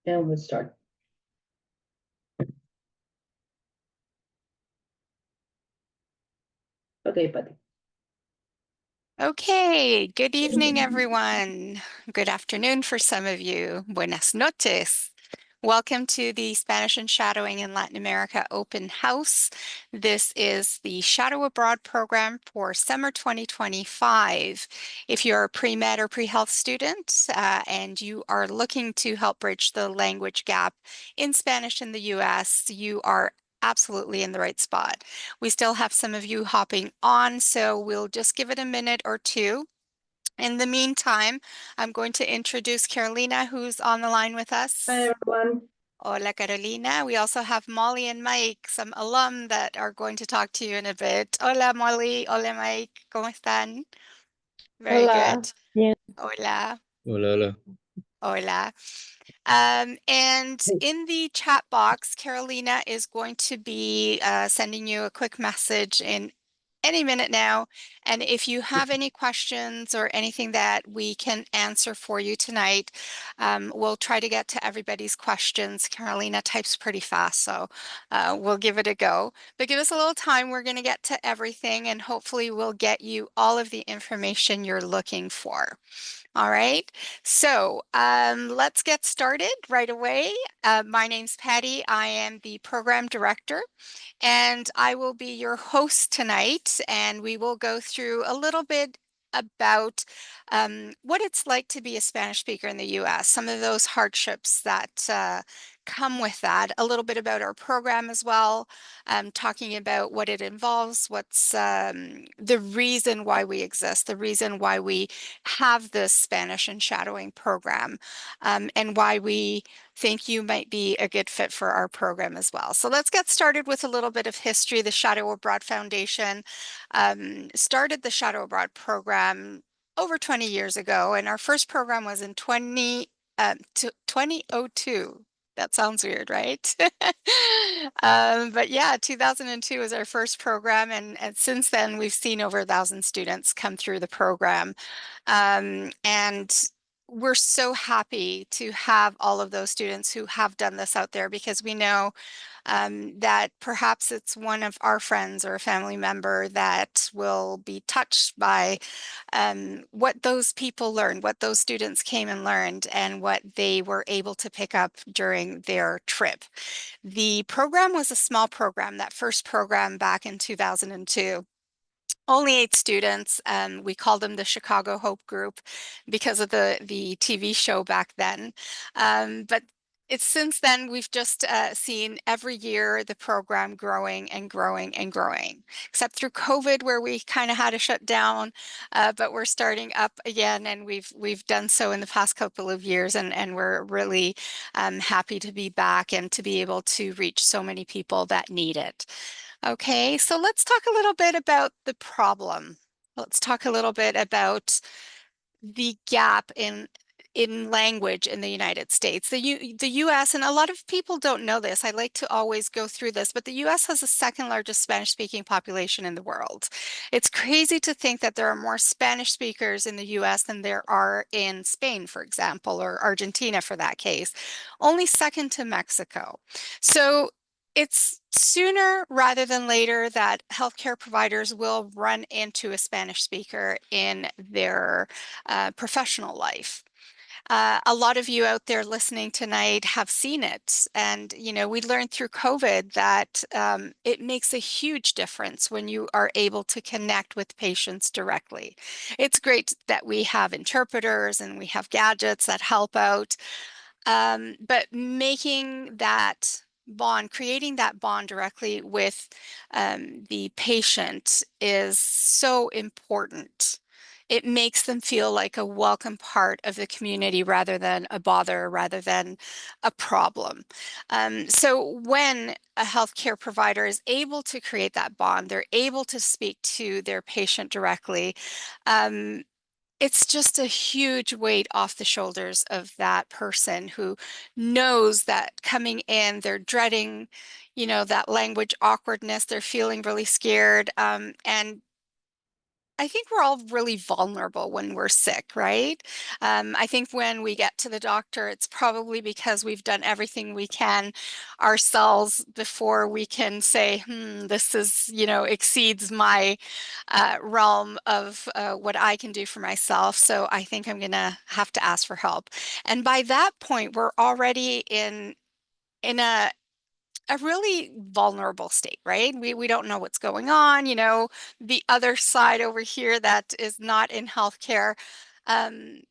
And we'll start. Okay, Patty. Okay, good evening, everyone. Good afternoon for some of you. Buenas noches. Welcome to the Spanish and Shadowing in Latin America Open House. This is the Shadow Abroad program for summer 2025. If you're a pre-med or pre-health student and you are looking to help bridge the language gap in Spanish in the US, you are absolutely in the right spot. We still have some of you hopping on, so we'll just give it a minute or two. In the meantime, I'm going to introduce Carolina, who's on the line with us. Hi, everyone. Hola, Carolina. We also have Molly and Mike, some alum that are going to talk to you in a bit. Hola, Molly. Hola, Mike. ¿Cómo están? Very Hola. good. Bien. Hola. Hola, hola. Hola. And in the chat box, Carolina is going to be sending you a quick message in any minute now. And if you have any questions or anything that we can answer for you tonight, we'll try to get to everybody's questions. Carolina types pretty fast, so we'll give it a go. But give us a little time. We're going to get to everything, and hopefully we'll get you all of the information you're looking for. All right, so let's get started right away. My name's Patty. I am the program director, and I will be your host tonight, and we will go through a little bit about what it's like to be a Spanish speaker in the U.S., some of those hardships that come with that, a little bit about our program as well, talking about what it involves, what's the reason why we exist, the reason why we have this Spanish and shadowing program, and why we think you might be a good fit for our program as well. So let's get started with a little bit of history. The Shadow Abroad Foundation started the Shadow Abroad program over 20 years ago, and our first program was in 2002. That sounds weird, right? But yeah, 2002 was our first program, and since then we've seen over 1,000 students come through the program. And we're so happy to have all of those students who have done this out there, because we know that perhaps it's one of our friends or a family member that will be touched by what those people learned, what those students came and learned, and what they were able to pick up during their trip. The program was a small program, that first program back in 2002. Only 8 students. We called them the Chicago Hope Group because of the TV show back then. But it's since then we've just seen every year the program growing and growing and growing, except through COVID where we kind of had to shut down, but we're starting up again, and we've done so in the past couple of years, and we're really happy to be back and to be able to reach so many people that need it. Okay, so let's talk a little bit about the problem. Let's talk a little bit about the gap in language in the United States. The US, and a lot of people don't know this, I like to always go through this, but the US has the second largest Spanish-speaking population in the world. It's crazy to think that there are more Spanish speakers in the US than there are in Spain, for example, or Argentina for that case, only second to Mexico. So it's sooner rather than later that healthcare providers will run into a Spanish speaker in their professional life. A lot of you out there listening tonight have seen it. And, you know, we learned through COVID that it makes a huge difference when you are able to connect with patients directly. It's great that we have interpreters and we have gadgets that help out, but making that bond, creating that bond directly with the patient is so important. It makes them feel like a welcome part of the community rather than a bother, rather than a problem. So when a healthcare provider is able to create that bond, they're able to speak to their patient directly, it's just a huge weight off the shoulders of that person who knows that coming in, they're dreading, you know, that language awkwardness, they're feeling really scared. And I think we're all really vulnerable when we're sick, right? I think when we get to the doctor, it's probably because we've done everything we can ourselves before we can say, this is, exceeds my realm of what I can do for myself. So I think I'm going to have to ask for help. And by that point, we're already in a really vulnerable state, right? We don't know what's going on. The other side over here that is not in healthcare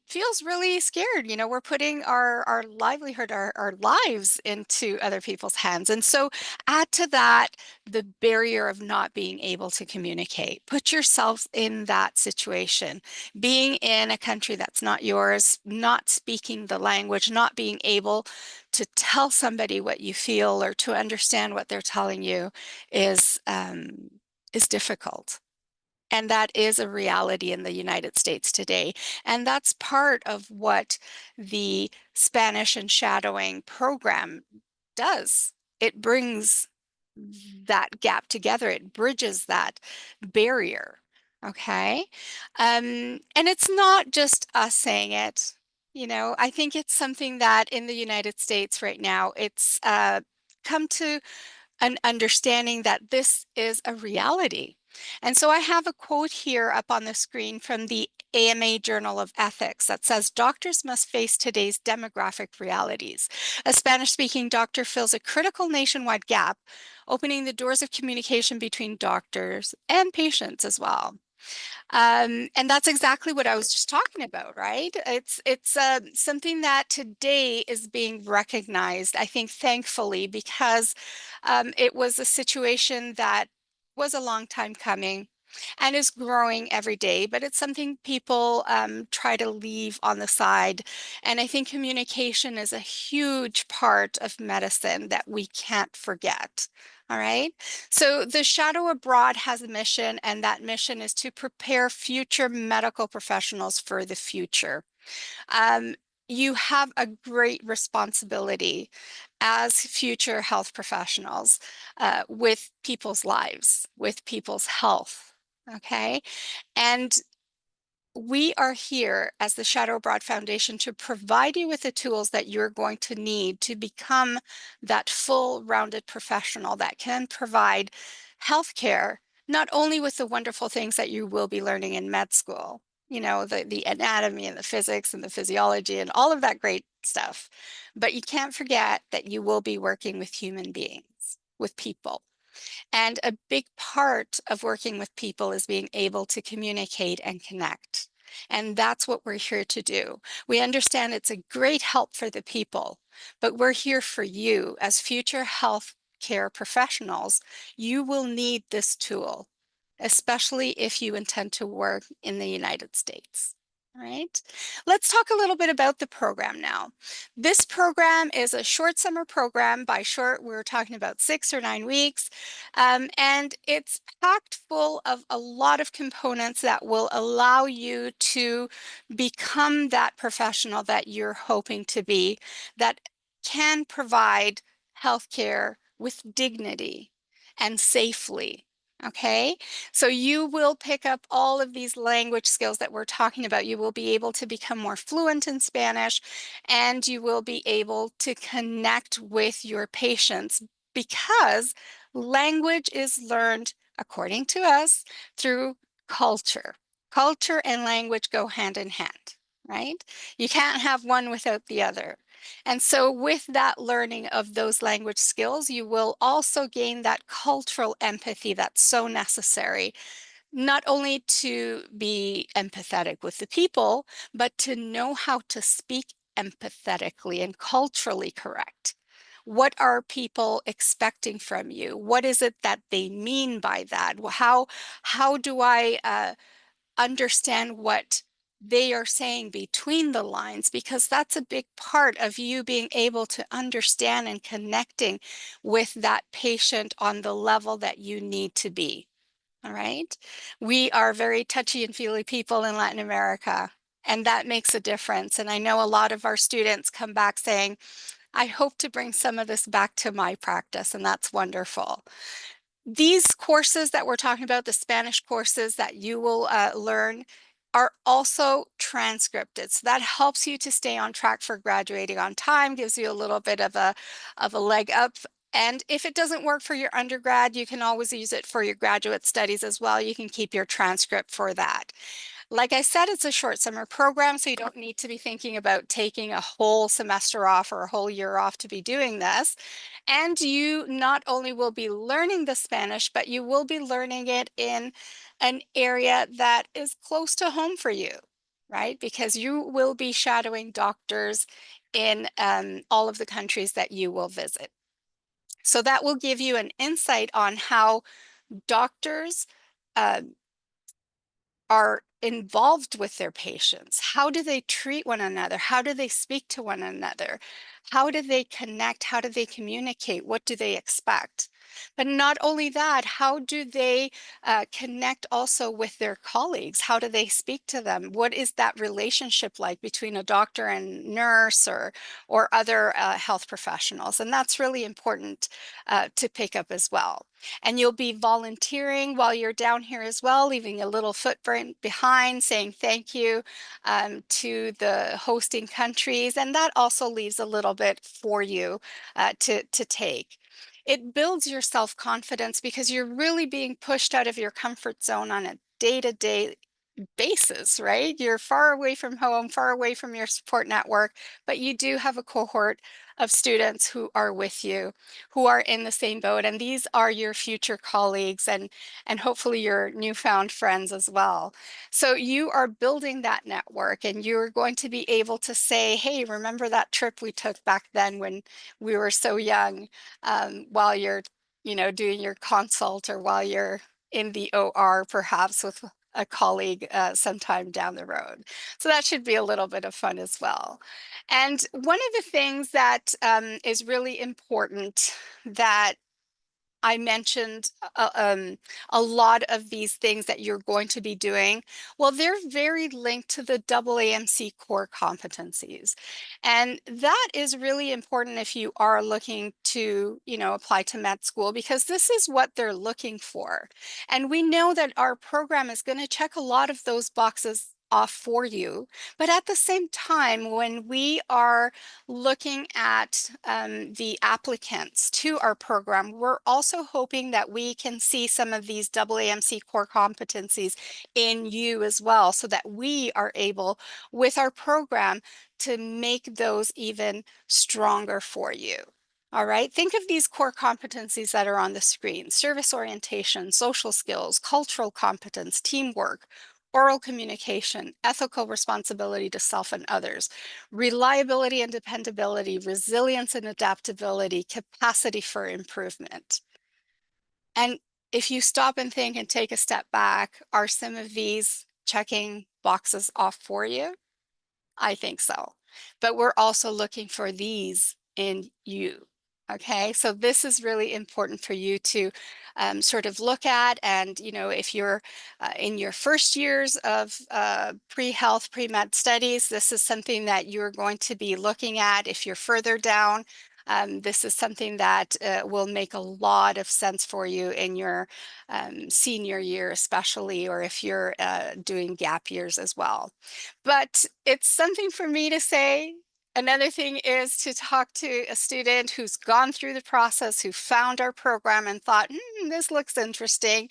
feels really scared. We're putting our livelihood, our lives into other people's hands. And so add to that the barrier of not being able to communicate. Put yourselves in that situation. Being in a country that's not yours, not speaking the language, not being able to tell somebody what you feel or to understand what they're telling you is difficult. And that is a reality in the United States today. And that's part of what the Spanish and shadowing program does. It brings that gap together. It bridges that barrier. Okay. And it's not just us saying it. I think it's something that in the United States right now, it's come to an understanding that this is a reality. And so I have a quote here up on the screen from the AMA Journal of Ethics that says, "Doctors must face today's demographic realities. A Spanish-speaking doctor fills a critical nationwide gap, opening the doors of communication between doctors and patients as well." And that's exactly what I was just talking about, right? It's something that today is being recognized, I think, thankfully, because it was a situation that was a long time coming and is growing every day, but it's something people try to leave on the side. And I think communication is a huge part of medicine that we can't forget. All right. So the Shadow Abroad has a mission, and that mission is to prepare future medical professionals for the future. Um, you have a great responsibility as future health professionals with people's lives, with people's health. Okay. And we are here as the Shadow Abroad Foundation to provide you with the tools that you're going to need to become that full-rounded professional that can provide healthcare, not only with the wonderful things that you will be learning in med school, the anatomy and the physics and the physiology and all of that great stuff, but you can't forget that you will be working with human beings, with people. And a big part of working with people is being able to communicate and connect. And that's what we're here to do. We understand it's a great help for the people, but we're here for you as future health care professionals. You will need this tool, especially if you intend to work in the United States. All right, let's talk a little bit about the program now. This program is a short summer program. By short, we're talking about 6 or 9 weeks. And it's packed full of a lot of components that will allow you to become that professional that you're hoping to be, that can provide healthcare with dignity and safely. Okay, so you will pick up all of these language skills that we're talking about. You will be able to become more fluent in Spanish, and you will be able to connect with your patients because language is learned, according to us, through culture. Culture and language go hand in hand, right? You can't have one without the other. And so with that learning of those language skills, you will also gain that cultural empathy that's so necessary, not only to be empathetic with the people, but to know how to speak empathetically and culturally correct. What are people expecting from you? What is it that they mean by that? How do I understand what they are saying between the lines? Because that's a big part of you being able to understand and connecting with that patient on the level that you need to be. All right. We are very touchy and feely people in Latin America, and that makes a difference. And I know a lot of our students come back saying, I hope to bring some of this back to my practice, and that's wonderful. These courses that we're talking about, the Spanish courses that you will learn, are also transcripted. So that helps you to stay on track for graduating on time, gives you a little bit of a leg up. And if it doesn't work for your undergrad, you can always use it for your graduate studies as well. You can keep your transcript for that. Like I said, it's a short summer program, so you don't need to be thinking about taking a whole semester off or a whole year off to be doing this. And you not only will be learning the Spanish, but you will be learning it in an area that is close to home for you, right? Because you will be shadowing doctors in all of the countries that you will visit. So that will give you an insight on how doctors uh, are involved with their patients. How do they treat one another? How do they speak to one another? How do they connect? How do they communicate? What do they expect? But not only that, how do they connect also with their colleagues? How do they speak to them? What is that relationship like between a doctor and nurse or other health professionals? And that's really important to pick up as well. And you'll be volunteering while you're down here as well, leaving a little footprint behind, saying thank you to the hosting countries. And that also leaves a little bit for you to take. It builds your self-confidence because you're really being pushed out of your comfort zone on a day-to-day basis, right? You're far away from home, far away from your support network, but you do have a cohort of students who are with you, who are in the same boat, and these are your future colleagues and hopefully your newfound friends as well. So you are building that network, and you're going to be able to say, hey, remember that trip we took back then when we were so young, while you're, doing your consult, or while you're in the OR perhaps with a colleague sometime down the road. So that should be a little bit of fun as well. And one of the things that is really important that I mentioned a lot of these things that you're going to be doing. Well, they're very linked to the AAMC core competencies. And that is really important if you are looking to, apply to med school, because this is what they're looking for. And we know that our program is going to check a lot of those boxes off for you. But at the same time, when we are looking at the applicants to our program, we're also hoping that we can see some of these AAMC core competencies in you as well, so that we are able, with our program, to make those even stronger for you. All right, think of these core competencies that are on the screen: service orientation, social skills, cultural competence, teamwork, oral communication, ethical responsibility to self and others, reliability and dependability, resilience and adaptability, capacity for improvement. And if you stop and think and take a step back, are some of these checking boxes off for you? I think so. But we're also looking for these in you. Okay, so this is really important for you to sort of look at. And, if you're in your first years of pre-health, pre-med studies, this is something that you're going to be looking at. If you're further down, this is something that will make a lot of sense for you in your senior year, especially, or if you're doing gap years as well. But it's something for me to say. Another thing is to talk to a student who's gone through the process, who found our program and thought, this looks interesting,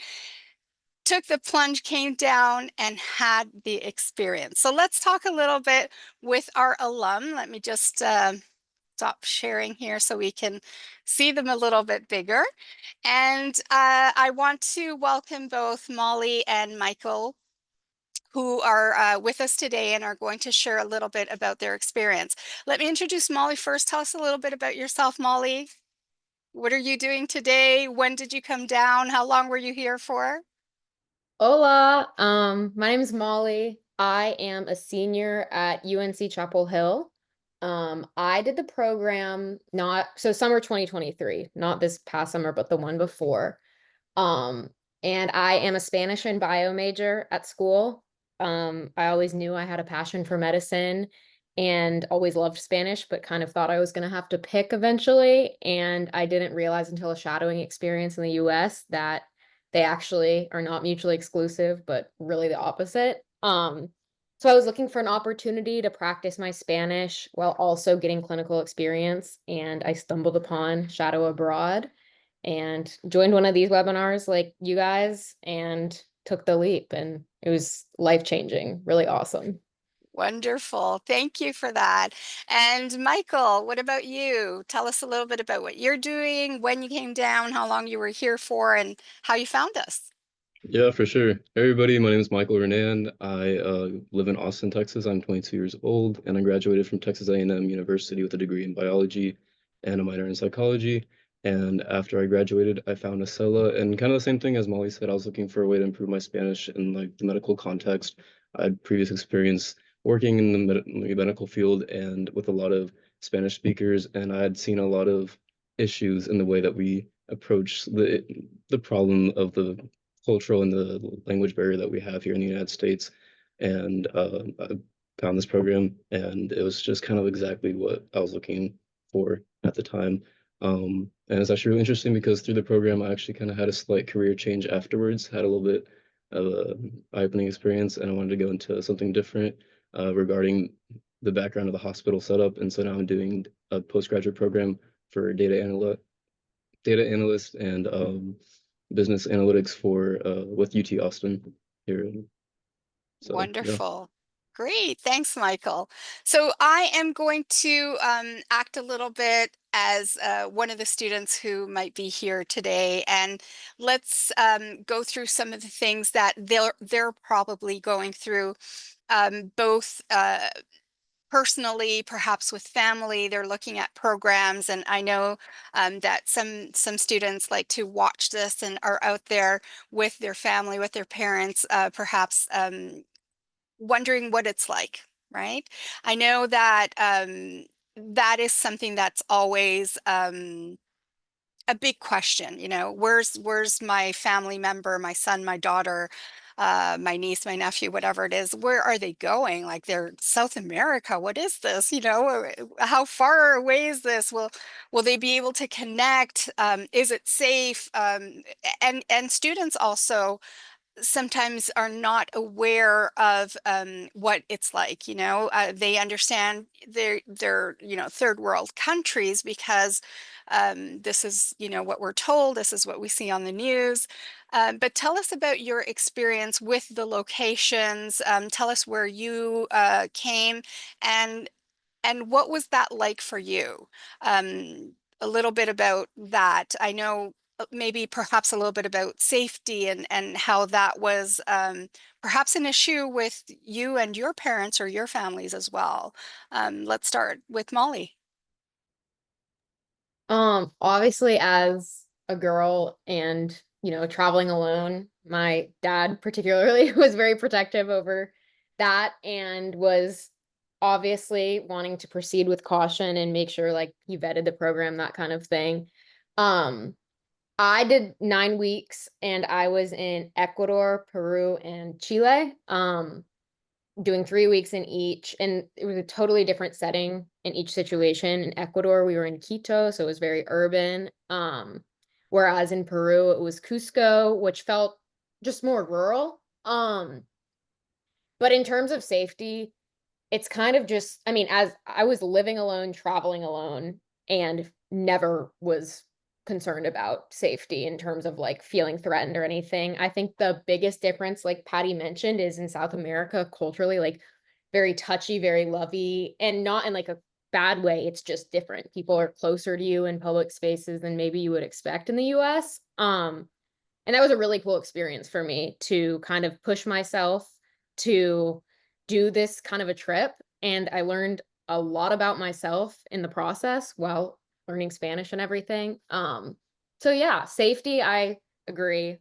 took the plunge, came down, and had the experience. So let's talk a little bit with our alum. Let me just stop sharing here so we can see them a little bit bigger. And I want to welcome both Molly and Michael, who are with us today and are going to share a little bit about their experience. Let me introduce Molly first. Tell us a little bit about yourself, Molly. What are you doing today? When did you come down? How long were you here for? Hola, my name is Molly. I am a senior at UNC Chapel Hill. I did the program summer 2023, not this past summer, but the one before. Um, and I am a Spanish and bio major at school. I always knew I had a passion for medicine, and always loved Spanish, but kind of thought I was going to have to pick eventually. And I didn't realize until a shadowing experience in the US that they actually are not mutually exclusive, but really the opposite. So I was looking for an opportunity to practice my Spanish while also getting clinical experience, and I stumbled upon Shadow Abroad and joined one of these webinars like you guys and took the leap, and it was life-changing, really awesome. Wonderful. Thank you for that. And Michael, what about you? Tell us a little bit about what you're doing, when you came down, how long you were here for, and how you found us. Yeah, for sure. Hey, everybody, my name is Michael Renan. I live in Austin, Texas. I'm 22 years old, and I graduated from Texas A&M University with a degree in biology and a minor in psychology. And after I graduated, I found a cella, and kind of the same thing as Molly said. I was looking for a way to improve my Spanish in like the medical context. I had previous experience working in the medical field and with a lot of Spanish speakers, and I had seen a lot of issues in the way that we approach the problem of the cultural and the language barrier that we have here in the United States. And I found this program, and it was just kind of exactly what I was looking for at the time. And it's actually really interesting because through the program, I actually kind of had a slight career change afterwards, had a little bit of a eye-opening experience, and I wanted to go into something different regarding the background of the hospital setup. And so now I'm doing a postgraduate program for data analyst and business analytics for with UT Austin here. So yeah. Wonderful. Great. Thanks, Michael. So I am going to act a little bit as one of the students who might be here today, and let's go through some of the things that they're probably going through, both personally, perhaps with family. They're looking at programs, and I know that some students like to watch this and are out there with their family, with their parents, perhaps wondering what it's like, right? I know that that is something that's always a big question. Where's my family member, my son, my daughter, my niece, my nephew, whatever it is? Where are they going? Like, they're South America. What is this? How far away is this? Will they be able to connect? Is it safe? And students also sometimes are not aware of what it's like. They understand they're third world countries because this is what we're told, this is what we see on the news. But tell us about your experience with the locations. Tell us where you came, and what was that like for you? A little bit about that. I know, maybe perhaps a little bit about safety, and how that was perhaps an issue with you and your parents or your families as well. Let's start with Molly. Obviously as a girl and, traveling alone, my dad particularly was very protective over that and was obviously wanting to proceed with caution and make sure like he vetted the program, that kind of thing. Um, I did 9 weeks and I was in Ecuador, Peru, and Chile. Doing 3 weeks in each, and it was a totally different setting in each situation. In Ecuador, we were in Quito, so it was very urban. Whereas in Peru, it was Cusco, which felt just more rural. But in terms of safety, it's kind of just, I mean, as I was living alone, traveling alone, and never was concerned about safety in terms of like feeling threatened or anything. I think the biggest difference, like Patty mentioned, is in South America, culturally, like very touchy, very lovey, and not in like a bad way. It's just different. People are closer to you in public spaces than maybe you would expect in the US. And that was a really cool experience for me to kind of push myself to do this kind of a trip. And I learned a lot about myself in the process while learning Spanish and everything. So yeah, safety, I agree.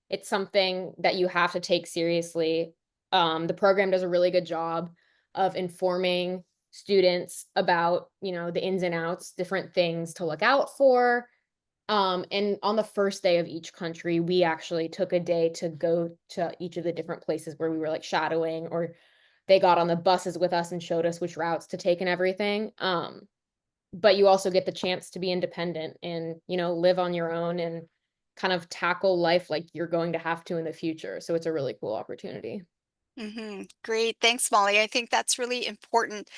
It's something that you have to take seriously. The program does a really good job of informing students about, the ins and outs, different things to look out for. And on the first day of each country, we actually took a day to go to each of the different places where we were like shadowing, or they got on the buses with us and showed us which routes to take and everything. But you also get the chance to be independent and, you know, live on your own and kind of tackle life like you're going to have to in the future. So it's a really cool opportunity. Great. Thanks, Molly. I think that's really important.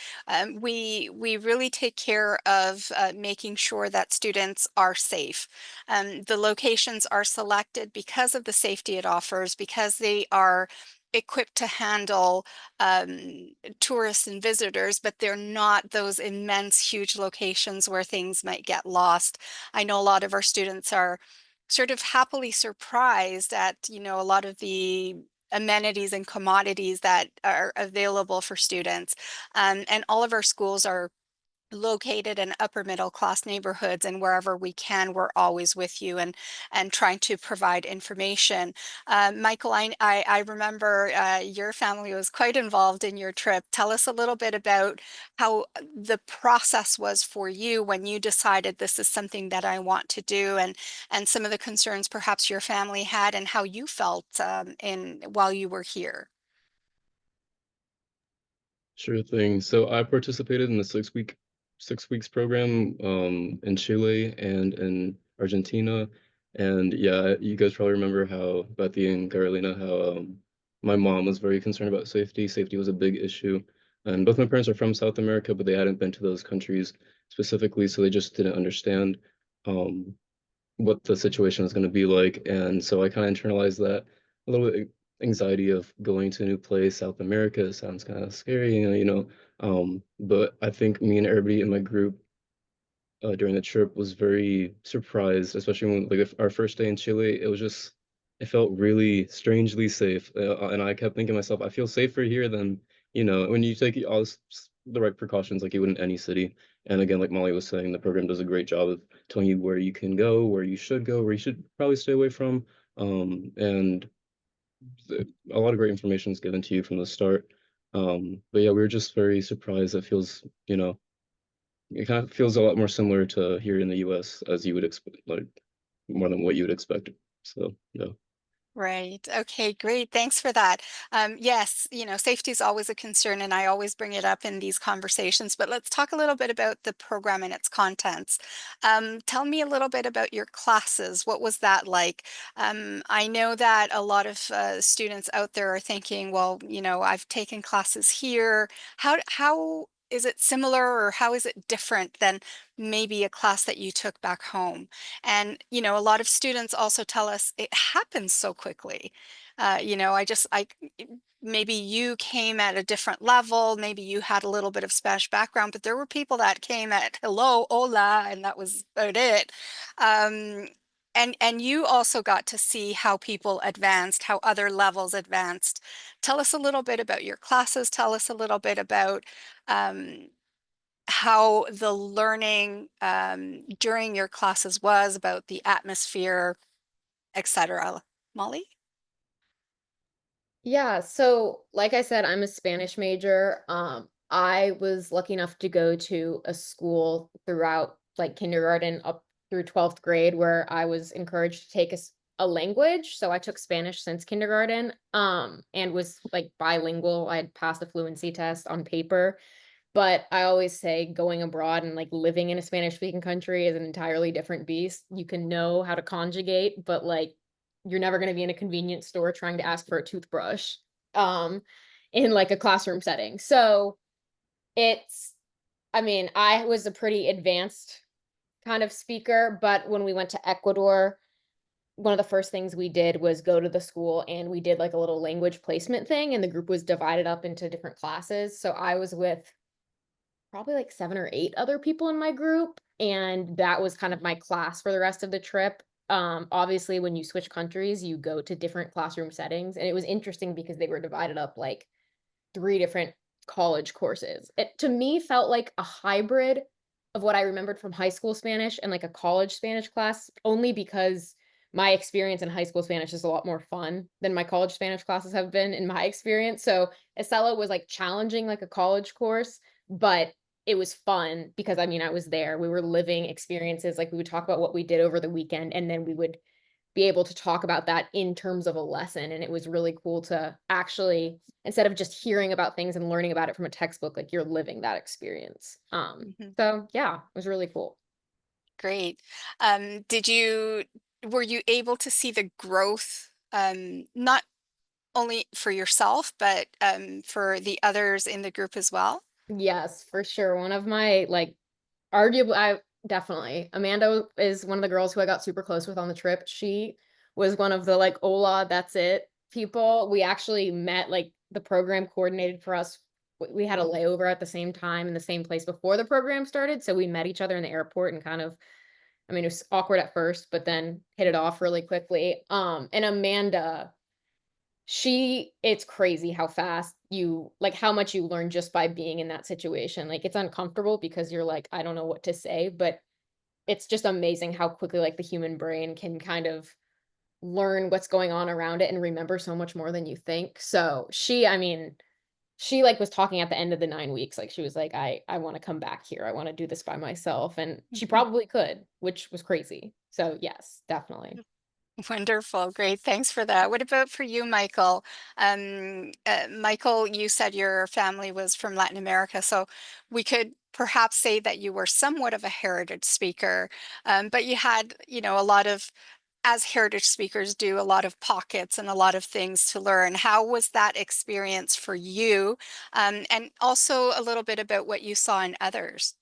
We really take care of making sure that students are safe. The locations are selected because of the safety it offers, because they are equipped to handle tourists and visitors, but they're not those immense, huge locations where things might get lost. I know a lot of our students are sort of happily surprised at, you know, a lot of the amenities and commodities that are available for students. And all of our schools are located in upper middle class neighborhoods, and wherever we can, we're always with you and trying to provide information. Michael, I remember your family was quite involved in your trip. Tell us a little bit about how the process was for you when you decided this is something that I want to do, and some of the concerns perhaps your family had and how you felt in while you were here. Sure thing. So I participated in the 6 weeks program in Chile and in Argentina. And yeah, you guys probably remember how Bethy and Carolina, how my mom was very concerned about safety. Safety was a big issue. And both my parents are from South America, but they hadn't been to those countries specifically, so they just didn't understand um, what the situation was going to be like. And so I kind of internalized that a little bit anxiety of going to a new place, South America. It sounds kind of scary, you know. But I think me and everybody in my group during the trip was very surprised, especially when like our first day in Chile. It was just it felt really strangely safe, and I kept thinking to myself, I feel safer here than when you take the right precautions like you would in any city. And again, like Molly was saying, the program does a great job of telling you where you can go, where you should go, where you should probably stay away from, and a lot of great information is given to you from the start. But yeah, we were just very surprised. It feels, it kind of feels a lot more similar to here in the US as you would expect, like more than what you would expect. So, yeah. Right. Okay, great. Thanks for that. Yes, you know, safety is always a concern, and I always bring it up in these conversations. But let's talk a little bit about the program and its contents. Tell me a little bit about your classes. What was that like? I know that a lot of students out there are thinking, well, you know, I've taken classes here. How is it similar, or how is it different than maybe a class that you took back home? And, you know, a lot of students also tell us it happens so quickly. You know, maybe you came at a different level, maybe you had a little bit of Spanish background, but there were people that came at hello, hola, and that was about it. Um, and you also got to see how people advanced, how other levels advanced. Tell us a little bit about your classes. Tell us a little bit about um, how the learning during your classes was, about the atmosphere, etc. Molly? Yeah, so like I said, I'm a Spanish major. I was lucky enough to go to a school throughout like kindergarten up through 12th grade where I was encouraged to take a language. So I took Spanish since kindergarten, and was like bilingual. I had passed the fluency test on paper. But I always say going abroad and like living in a Spanish speaking country is an entirely different beast. You can know how to conjugate, but like you're never going to be in a convenience store trying to ask for a toothbrush um in like a classroom setting. So it's I mean, I was a pretty advanced kind of speaker, but when we went to Ecuador, one of the first things we did was go to the school and we did like a little language placement thing, and the group was divided up into different classes. So I was with probably like 7 or 8 other people in my group, and that was kind of my class for the rest of the trip. Obviously, when you switch countries, you go to different classroom settings, and it was interesting because they were divided up like 3 different college courses. It to me felt like a hybrid of what I remembered from high school Spanish and like a college Spanish class, only because my experience in high school Spanish is a lot more fun than my college Spanish classes have been in my experience. So Estella was like challenging like a college course, but it was fun because I mean I was there. We were living experiences. Like we would talk about what we did over the weekend, and then we would be able to talk about that in terms of a lesson. And it was really cool to actually, instead of just hearing about things and learning about it from a textbook, like you're living that experience. Mhm. So yeah, it was really cool. Great. Were you able to see the growth, not only for yourself, but for the others in the group as well? Yes, for sure. One of my like arguably, I definitely. Amanda is one of the girls who I got super close with on the trip. She was one of the like, "Hola, that's it" people. We actually met, like, the program coordinated for us. We had a layover at the same time in the same place before the program started, so we met each other in the airport and kind of, I mean, it was awkward at first, but then hit it off really quickly. And Amanda, it's crazy how fast you like how much you learn just by being in that situation. Like, it's uncomfortable because you're like, I don't know what to say, but it's just amazing how quickly, like, the human brain can kind of learn what's going on around it and remember so much more than you think. So I mean, she, like, was talking at the end of the 9 weeks, like, she was like, I wanna come back here. I wanna do this by myself, and she probably could, which was crazy. So, yes, definitely. Wonderful. Great. Thanks for that. What about for you, Michael? Michael, you said your family was from Latin America, so we could perhaps say that you were somewhat of a heritage speaker, but you had, a lot of, as heritage speakers do, a lot of pockets and a lot of things to learn. How was that experience for you? And also a little bit about what you saw in others.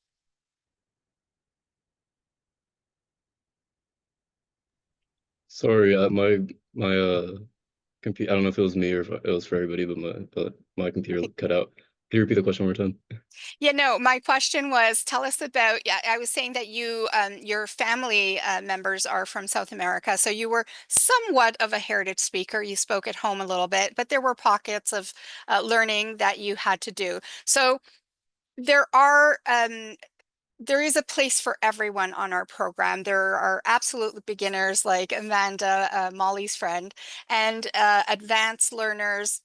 Sorry, my computer. I don't know if it was me or if it was for everybody, but my computer cut out. Can you repeat the question one more time? Yeah, no, my question was, tell us about, yeah, I was saying that your family members are from South America, so you were somewhat of a heritage speaker. You spoke at home a little bit, but there were pockets of learning that you had to do. So there are, there is a place for everyone on our program. There are absolute beginners like Amanda, Molly's friend, and advanced learners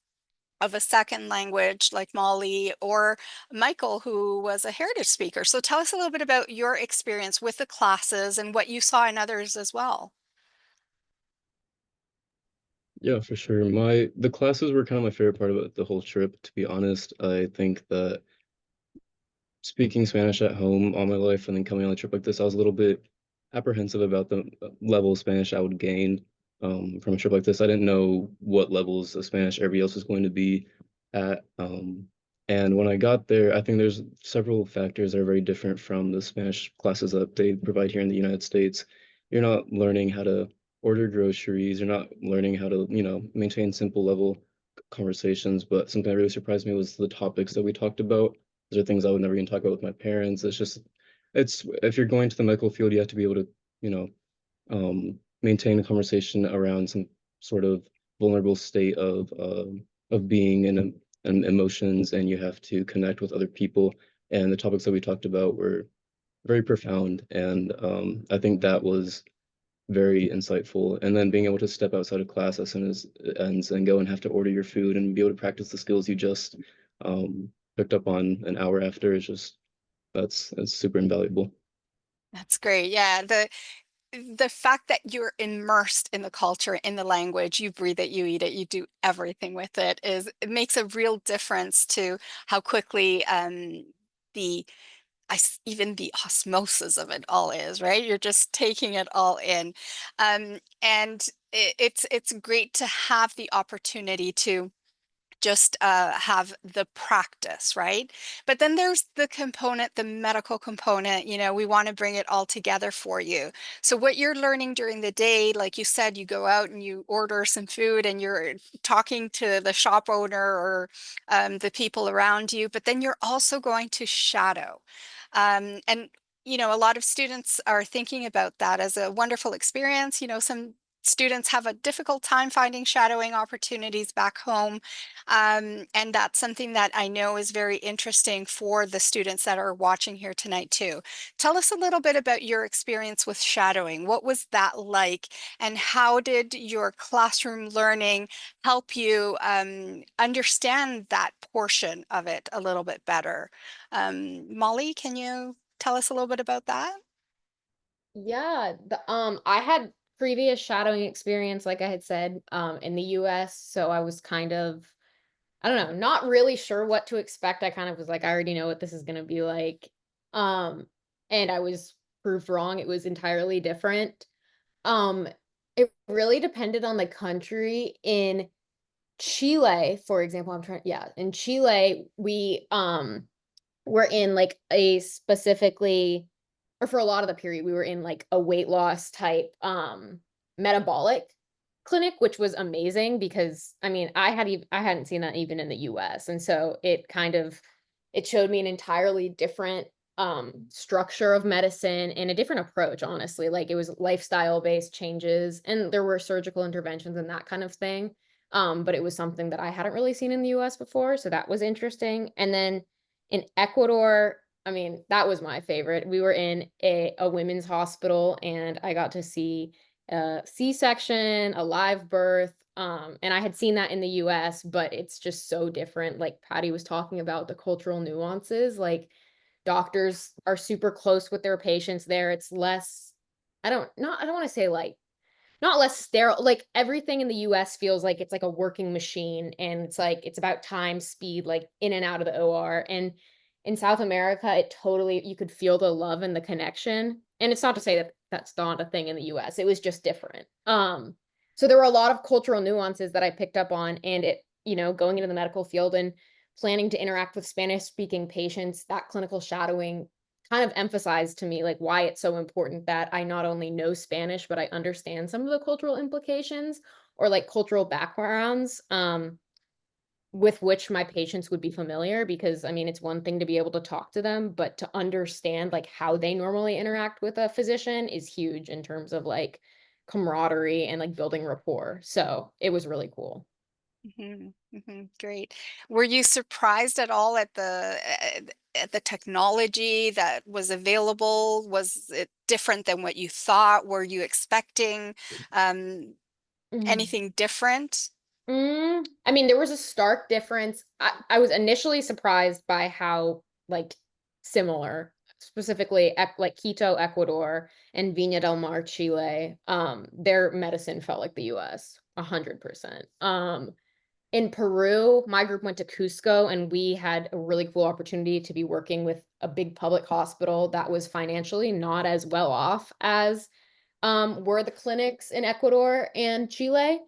of a second language like Molly or Michael, who was a heritage speaker. So tell us a little bit about your experience with the classes and what you saw in others as well. Yeah, for sure. The classes were kind of my favorite part about the whole trip, to be honest. I think that speaking Spanish at home all my life and then coming on a trip like this, I was a little bit apprehensive about the level of Spanish I would gain from a trip like this. I didn't know what levels of Spanish everybody else was going to be at. And when I got there, I think there's several factors that are very different from the Spanish classes that they provide here in the United States. You're not learning how to order groceries. You're not learning how to, maintain simple level conversations. But something that really surprised me was the topics that we talked about. Those are things I would never even talk about with my parents. It's if you're going to the medical field, you have to be able to, you know, maintain a conversation around some sort of vulnerable state of being and emotions, and you have to connect with other people. And the topics that we talked about were very profound, and I think that was very insightful. And then being able to step outside of class as soon as it ends and go and have to order your food and be able to practice the skills you just picked up on an hour after is just that's super invaluable. That's great. Yeah, the fact that you're immersed in the culture, in the language, you breathe it, you eat it, you do everything with it makes a real difference to how quickly the even the osmosis of it all is, right? You're just taking it all in. And it's great to have the opportunity to just have the practice, right? But then there's the component, the medical component, we want to bring it all together for you. So what you're learning during the day, like you said, you go out and you order some food and you're talking to the shop owner or the people around you, but then you're also going to shadow. And a lot of students are thinking about that as a wonderful experience. Some students have a difficult time finding shadowing opportunities back home. And that's something that I know is very interesting for the students that are watching here tonight too. Tell us a little bit about your experience with shadowing. What was that like? And how did your classroom learning help you understand that portion of it a little bit better? Molly, can you tell us a little bit about that? Yeah, I had previous shadowing experience, like I had said, in the US. So I was kind of, I don't know, not really sure what to expect. I kind of was like, I already know what this is going to be like. Um, and I was proved wrong. It was entirely different. Um, it really depended on the country. In Chile, for example, in Chile, we were in like a specifically, or for a lot of the period, we were in like a weight loss type metabolic clinic, which was amazing because I mean, I hadn't seen that even in the US. And so it showed me an entirely different structure of medicine and a different approach, honestly. Like it was lifestyle based changes and there were surgical interventions and that kind of thing. But it was something that I hadn't really seen in the US before, so that was interesting. And then in Ecuador, I mean, that was my favorite. We were in a women's hospital and I got to see a C-section, a live birth. And I had seen that in the US, but it's just so different. Like Patty was talking about the cultural nuances, like doctors are super close with their patients there. It's less, I don't want to say like not less sterile, like everything in the US feels like it's like a working machine and it's like it's about time, speed, like in and out of the OR. And in South America, it totally, you could feel the love and the connection. And it's not to say that that's not a thing in the US. It was just different. So there were a lot of cultural nuances that I picked up on, and it, going into the medical field and planning to interact with Spanish speaking patients, that clinical shadowing kind of emphasized to me like why it's so important that I not only know Spanish, but I understand some of the cultural implications or like cultural backgrounds with which my patients would be familiar. Because I mean, it's one thing to be able to talk to them, but to understand like how they normally interact with a physician is huge in terms of like camaraderie and like building rapport. So it was really cool. Great. Were you surprised at all at the technology that was available? Was it different than what you thought? Were you expecting um, Mhm. anything different? I mean, there was a stark difference. I was initially surprised by how like similar, specifically like Quito, Ecuador, and Viña del Mar, Chile. Their medicine felt like the US, 100%. In Peru, my group went to Cusco, and we had a really cool opportunity to be working with a big public hospital that was financially not as well off as were the clinics in Ecuador and Chile.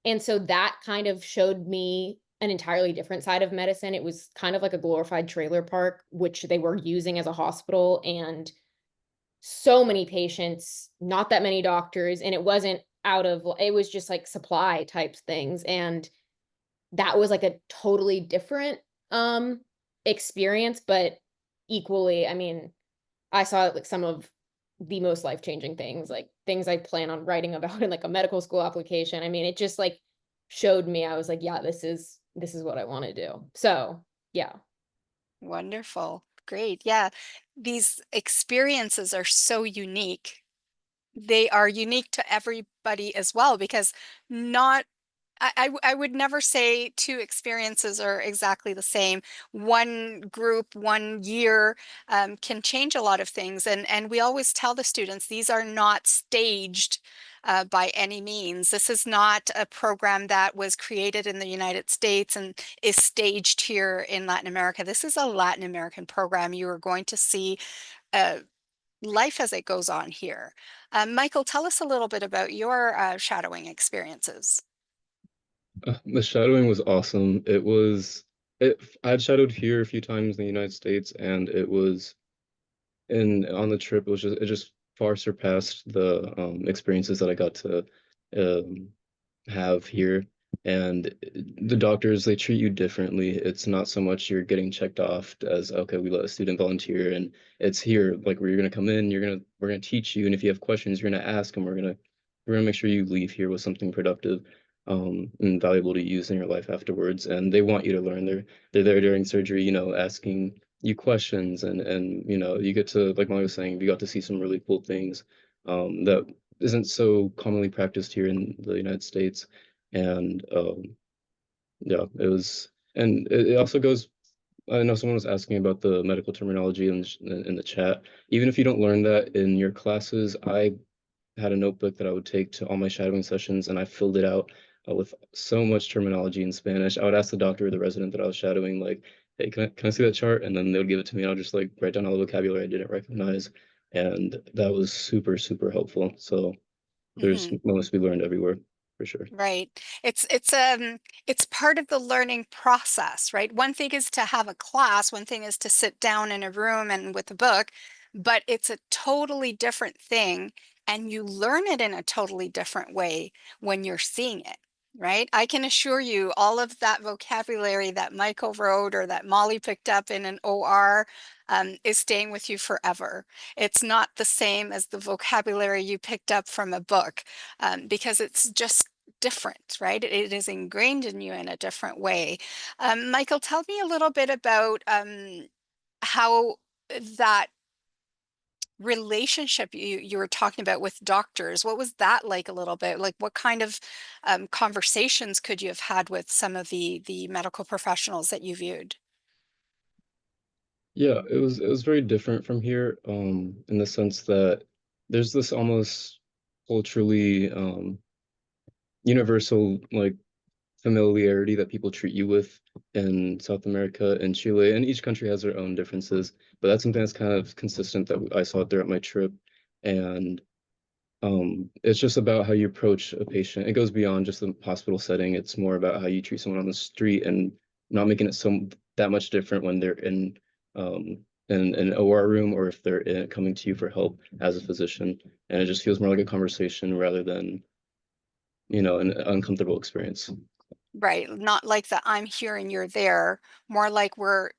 And so that kind of showed me an entirely different side of medicine. It was kind of like a glorified trailer park, which they were using as a hospital, and so many patients, not that many doctors, and it wasn't it was just like supply types things. And that was like a totally different experience, but equally, I mean, I saw like some of the most life-changing things, like things I plan on writing about in like a medical school application. I mean, it just like showed me, I was like, yeah, this is what I want to do. So, yeah. Wonderful. Great. Yeah. These experiences are so unique. They are unique to everybody as well because not I would never say two experiences are exactly the same. One group, one year can change a lot of things. And we always tell the students these are not staged by any means. This is not a program that was created in the United States and is staged here in Latin America. This is a Latin American program. You are going to see uh, life as it goes on here. Michael, tell us a little bit about your shadowing experiences. The shadowing was awesome. I'd shadowed here a few times in the United States, and it was and on the trip it just far surpassed the experiences that I got to um, have here. And the doctors, they treat you differently. It's not so much you're getting checked off as, okay, we let a student volunteer, and it's here like where you're gonna come in, we're gonna teach you, and if you have questions, you're gonna ask, and we're gonna make sure you leave here with something productive and valuable to use in your life afterwards. And they want you to learn. They're there during surgery, asking you questions, and you get to, like Molly was saying, you got to see some really cool things that isn't so commonly practiced here in the United States. And yeah, it also goes. I know someone was asking about the medical terminology in the chat. Even if you don't learn that in your classes, I had a notebook that I would take to all my shadowing sessions, and I filled it out with so much terminology in Spanish. I would ask the doctor or the resident that I was shadowing, like, "Hey, can I see that chart?" And then they would give it to me, and I'll just like write down all the vocabulary I didn't recognize, and that was super, super helpful. So there's Mhm. most to be learned everywhere, for sure. Right. It's part of the learning process, right? One thing is to have a class, one thing is to sit down in a room and with a book, but it's a totally different thing, and you learn it in a totally different way when you're seeing it, right? I can assure you all of that vocabulary that Michael wrote or that Molly picked up in an OR is staying with you forever. It's not the same as the vocabulary you picked up from a book, because it's just different, right? It is ingrained in you in a different way. Michael, tell me a little bit about how that relationship you were talking about with doctors, what was that like a little bit? Like what kind of conversations could you have had with some of the medical professionals that you viewed? Yeah, it was very different from here, in the sense that there's this almost culturally universal like familiarity that people treat you with in South America and Chile, and each country has their own differences. But that's something that's kind of consistent that I saw throughout my trip. And it's just about how you approach a patient. It goes beyond just the hospital setting. It's more about how you treat someone on the street and not making it so that much different when they're um in an OR room or if they're coming to you for help as a physician. And it just feels more like a conversation rather than, an uncomfortable experience. Right. Not like the I'm here and you're there, more like we're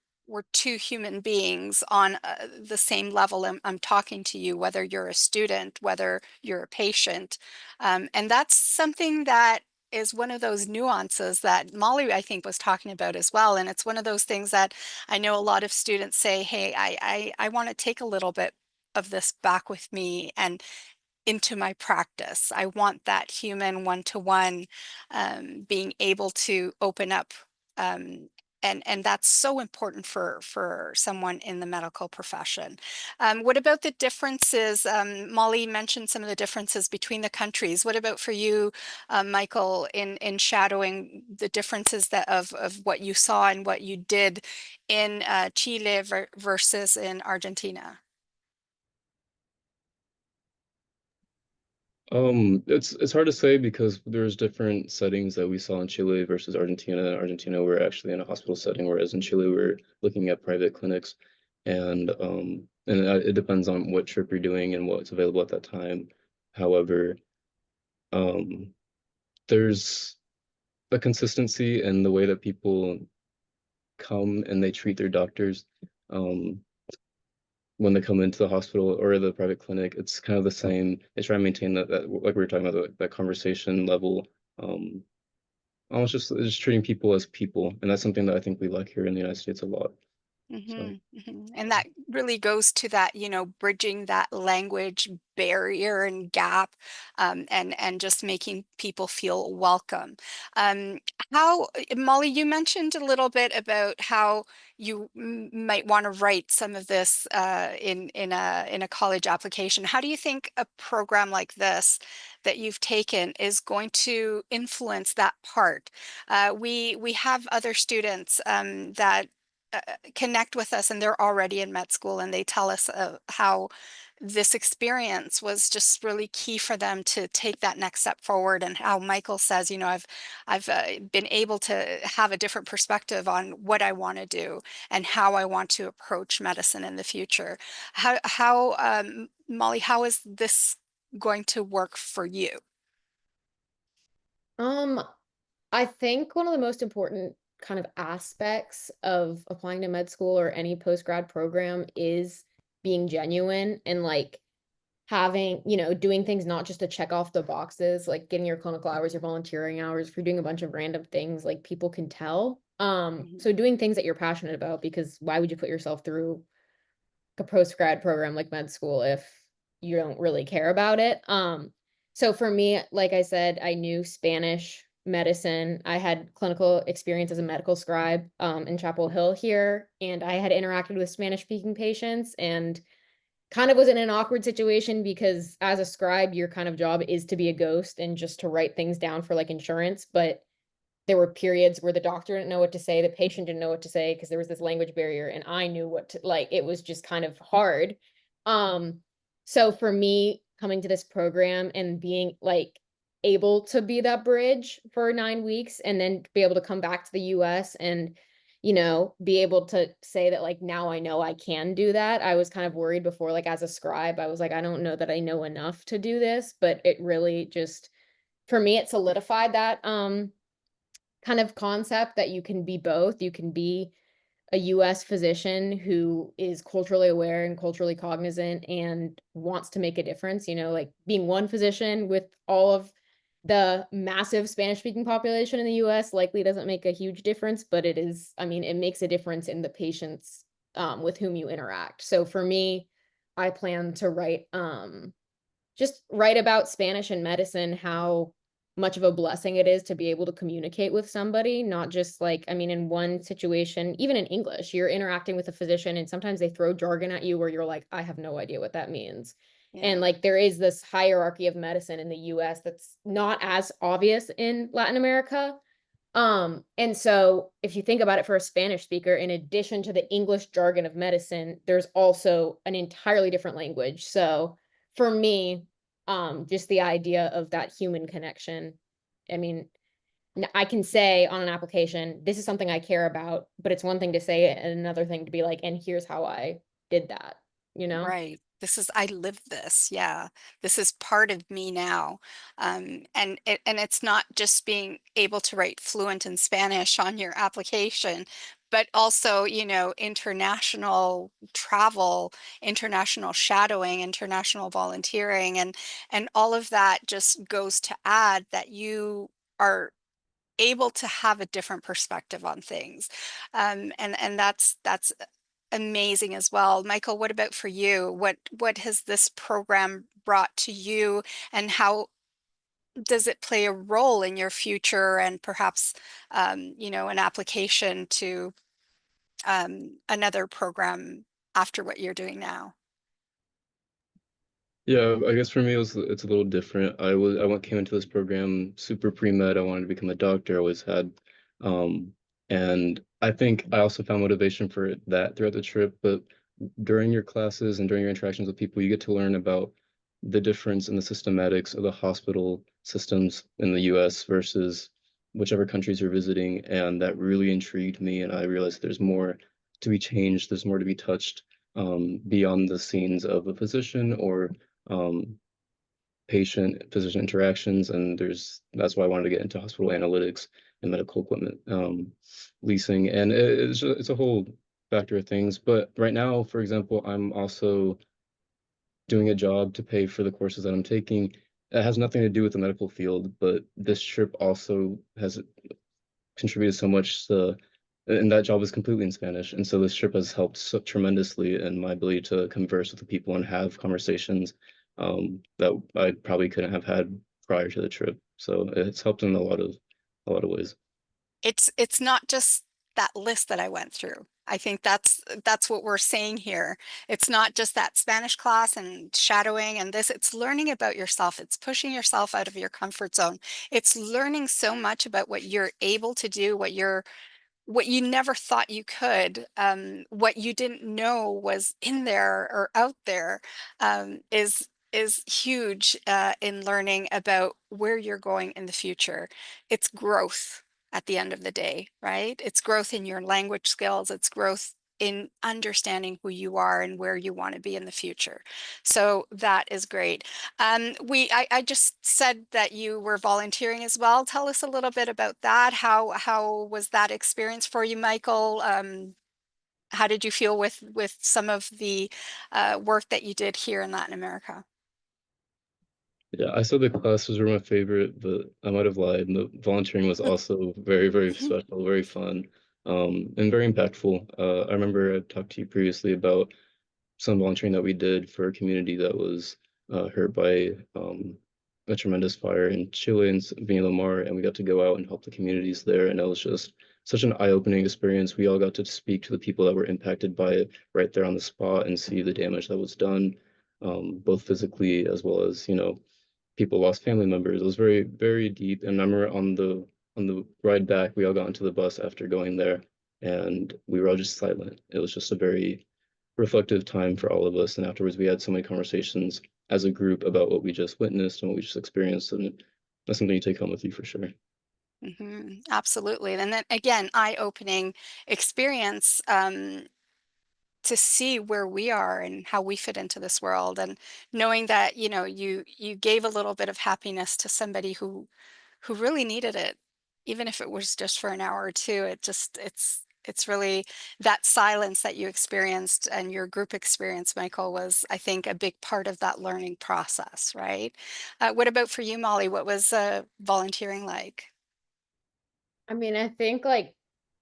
two human beings on the same level. I'm talking to you, whether you're a student, whether you're a patient. And that's something that is one of those nuances that Molly, I think, was talking about as well. And it's one of those things that I know a lot of students say, hey, I want to take a little bit of this back with me and into my practice. I want that human one-to-one, being able to open up, um, and that's so important for someone in the medical profession. What about the differences? Molly mentioned some of the differences between the countries. What about for you, Michael, in shadowing the differences that of what you saw and what you did in Chile versus in Argentina? It's hard to say because there's different settings that we saw in Chile versus Argentina. Argentina, we're actually in a hospital setting, whereas in Chile, we're looking at private clinics, and it depends on what trip you're doing and what's available at that time. However, um, there's a consistency in the way that people come and they treat their doctors. Um, when they come into the hospital or the private clinic, it's kind of the same. They try and maintain that like we were talking about, that conversation level. Um, almost just treating people as people, and that's something that I think we lack here in the United States a lot. So, And that really goes to that, bridging that language barrier and gap, and just making people feel welcome. Um, Molly, you mentioned a little bit about how you might want to write some of this in a college application. How do you think a program like this that you've taken is going to influence that part? We have other students that connect with us and they're already in med school and they tell us how this experience was just really key for them to take that next step forward, and how Michael says, I've been able to have a different perspective on what I want to do and how I want to approach medicine in the future. How Molly, how is this going to work for you? Um, I think one of the most important kind of aspects of applying to med school or any post-grad program is being genuine and like having, doing things not just to check off the boxes, like getting your clinical hours, your volunteering hours, if you're doing a bunch of random things, like people can tell. So doing things that you're passionate about, because why would you put yourself through a post-grad program like med school if you don't really care about it? So for me, like I said, I knew Spanish medicine. I had clinical experience as a medical scribe in Chapel Hill here, and I had interacted with Spanish speaking patients, and kind of was in an awkward situation because as a scribe, your kind of job is to be a ghost and just to write things down for like insurance. But there were periods where the doctor didn't know what to say, the patient didn't know what to say because there was this language barrier, and I knew what to like. It was just kind of hard. Um, so for me, coming to this program and being like able to be that bridge for 9 weeks and then be able to come back to the US and be able to say that like now I know I can do that. I was kind of worried before, like as a scribe, I was like, I don't know that I know enough to do this, but it really just for me it solidified that kind of concept that you can be both. You can be a US physician who is culturally aware and culturally cognizant and wants to make a difference, like being one physician with all of the massive Spanish speaking population in the US likely doesn't make a huge difference, but it is, I mean, it makes a difference in the patients with whom you interact. So for me, I plan to just write about Spanish and medicine, how much of a blessing it is to be able to communicate with somebody, not just like, I mean, in one situation, even in English, you're interacting with a physician and sometimes they throw jargon at you where you're like, I have no idea what that means. Yeah. And like there is this hierarchy of medicine in the US that's not as obvious in Latin America. And so if you think about it for a Spanish speaker, in addition to the English jargon of medicine, there's also an entirely different language. So for me, just the idea of that human connection. I mean, I can say on an application, this is something I care about, but it's one thing to say it and another thing to be like, and here's how I did that, you know? Right. I live this. Yeah. This is part of me now. And it's not just being able to write fluent in Spanish on your application, but also, international travel, international shadowing, international volunteering, and all of that just goes to add that you are able to have a different perspective on things. And that's amazing as well. Michael, what about for you? What has this program brought to you, and how does it play a role in your future and perhaps an application to another program after what you're doing now? Yeah, I guess for me it's a little different. Came into this program super pre-med. I wanted to become a doctor. I always had, um, and I think I also found motivation for that throughout the trip. But during your classes and during your interactions with people, you get to learn about the difference in the systematics of the hospital systems in the US versus whichever countries you're visiting. And that really intrigued me. And I realized there's more to be changed, there's more to be touched beyond the scenes of a physician or um, patient physician interactions. And that's why I wanted to get into hospital analytics and medical equipment leasing. And it's a whole factor of things. But right now, for example, I'm also doing a job to pay for the courses that I'm taking. It has nothing to do with the medical field, but this trip also has contributed so much and that job is completely in Spanish. And so this trip has helped so tremendously in my ability to converse with the people and have conversations that I probably couldn't have had prior to the trip. So it's helped in a lot of ways. It's not just that list that I went through. I think that's what we're saying here. It's not just that Spanish class and shadowing and this, it's learning about yourself. It's pushing yourself out of your comfort zone. It's learning so much about what you're able to do, what you never thought you could, what you didn't know was in there or out there, is huge in learning about where you're going in the future. It's growth at the end of the day, right? It's growth in your language skills. It's growth in understanding who you are and where you want to be in the future. So that is great. I just said that you were volunteering as well. Tell us a little bit about that. How was that experience for you, Michael? How did you feel with some of the work that you did here in Latin America? Yeah, I said the classes were my favorite, but I might have lied. The volunteering was also very, very special, very fun, and very impactful. I remember I talked to you previously about some volunteering that we did for a community that was hurt by a tremendous fire in Chile and Viña del Mar, and we got to go out and help the communities there, and it was just such an eye-opening experience. We all got to speak to the people that were impacted by it right there on the spot and see the damage that was done, both physically as well as, people lost family members. It was very, very deep. And I remember on the ride back, we all got into the bus after going there, and we were all just silent. It was just a very reflective time for all of us. And afterwards, we had so many conversations as a group about what we just witnessed and what we just experienced. And that's something you take home with you for sure. Absolutely. And then again, eye-opening experience, to see where we are and how we fit into this world, and knowing that, you gave a little bit of happiness to somebody who really needed it, even if it was just for an hour or two. It's really that silence that you experienced and your group experience, Michael, was, I think, a big part of that learning process, right? What about for you, Molly? What was volunteering like? I mean, I think like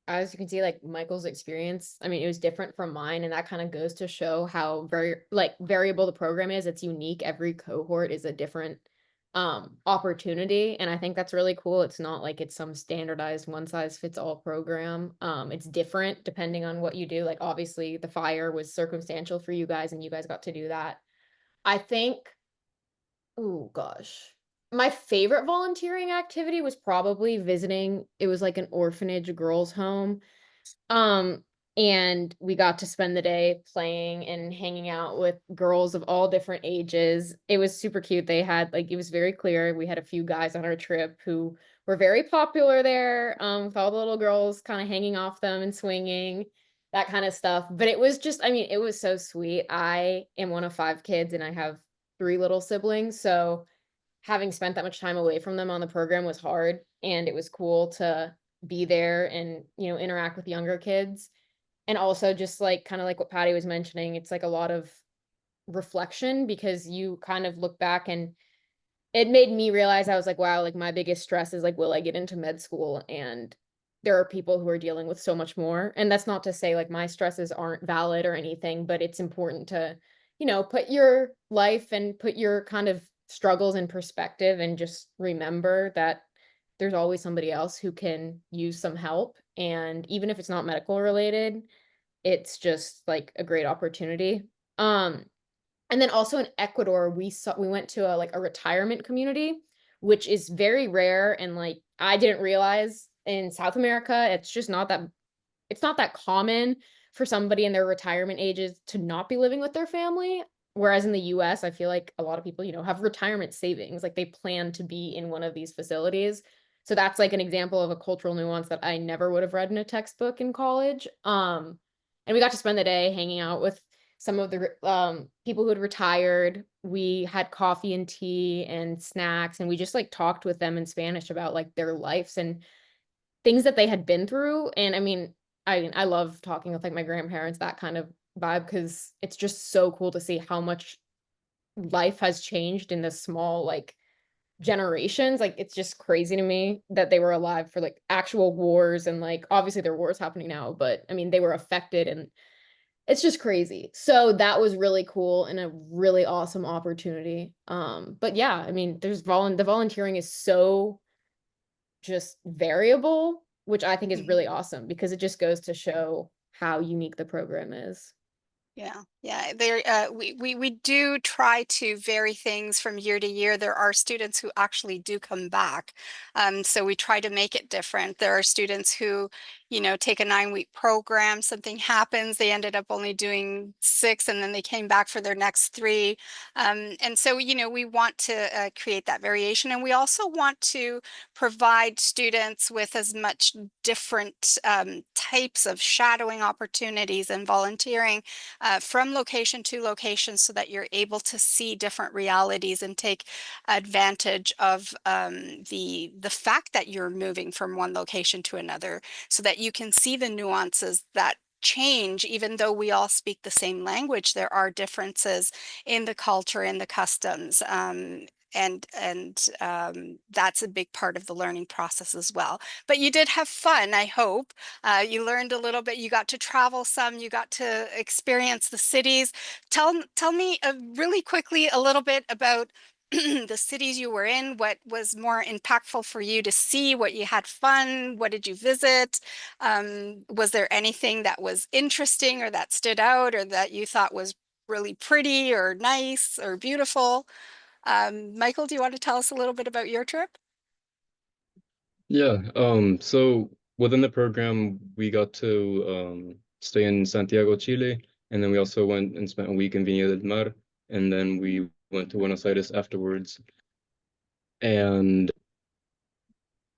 as you can see, like Michael's experience, I mean, it was different from mine, and that kind of goes to show how very like variable the program is. It's unique. Every cohort is a different opportunity, and I think that's really cool. It's not like it's some standardized one size fits all program. It's different depending on what you do. Like obviously the fire was circumstantial for you guys, and you guys got to do that. I think, oh gosh. My favorite volunteering activity was probably visiting. It was like an orphanage girls' home. Um, and we got to spend the day playing and hanging out with girls of all different ages. It was super cute. They had like it was very clear. We had a few guys on our trip who were very popular there, with all the little girls kind of hanging off them and swinging, that kind of stuff. But it was just, I mean, it was so sweet. I am one of five kids and I have three little siblings, so having spent that much time away from them on the program was hard, and it was cool to be there and interact with younger kids. And also just like kind of like what Patty was mentioning, it's like a lot of reflection because you kind of look back, and it made me realize, I was like, wow, like my biggest stress is like, will I get into med school? And there are people who are dealing with so much more. And that's not to say like my stresses aren't valid or anything, but it's important to, put your life and put your kind of struggles in perspective and just remember that there's always somebody else who can use some help. And even if it's not medical related, it's just like a great opportunity. Um, and then also in Ecuador, we went to a retirement community, which is very rare, and like I didn't realize in South America, it's not that common for somebody in their retirement ages to not be living with their family. Whereas in the US, I feel like a lot of people, have retirement savings, like they plan to be in one of these facilities. So that's like an example of a cultural nuance that I never would have read in a textbook in college. And we got to spend the day hanging out with some of the people who had retired. We had coffee and tea and snacks, and we just like talked with them in Spanish about like their lives and things that they had been through. And I love talking with like my grandparents, that kind of vibe, because it's just so cool to see how much life has changed in this small like generations. Like it's just crazy to me that they were alive for like actual wars, and like obviously there are wars happening now, but I mean they were affected, and it's just crazy. So that was really cool and a really awesome opportunity. But yeah, I mean, the volunteering is so just variable, which I think is really awesome because it just goes to show how unique the program is. Yeah, yeah. We do try to vary things from year to year. There are students who actually do come back, so we try to make it different. There are students who, take a 9-week program. Something happens, they ended up only doing 6, and then they came back for their next 3. And so, we want to create that variation, and we also want to provide students with as much different types of shadowing opportunities and volunteering from location to location, so that you're able to see different realities and take advantage of the fact that you're moving from one location to another, so that you can see the nuances that change. Even though we all speak the same language, there are differences in the culture, in the customs. And that's a big part of the learning process as well. But you did have fun, I hope. You learned a little bit. You got to travel some. You got to experience the cities. Tell me really quickly a little bit about the cities you were in? What was more impactful for you to see? What you had fun? What did you visit? Was there anything that was interesting or that stood out or that you thought was really pretty or nice or beautiful? Michael, do you want to tell us a little bit about your trip? Yeah, so within the program, we got to stay in Santiago, Chile, and then we also went and spent a week in Viña del Mar, and then we went to Buenos Aires afterwards. And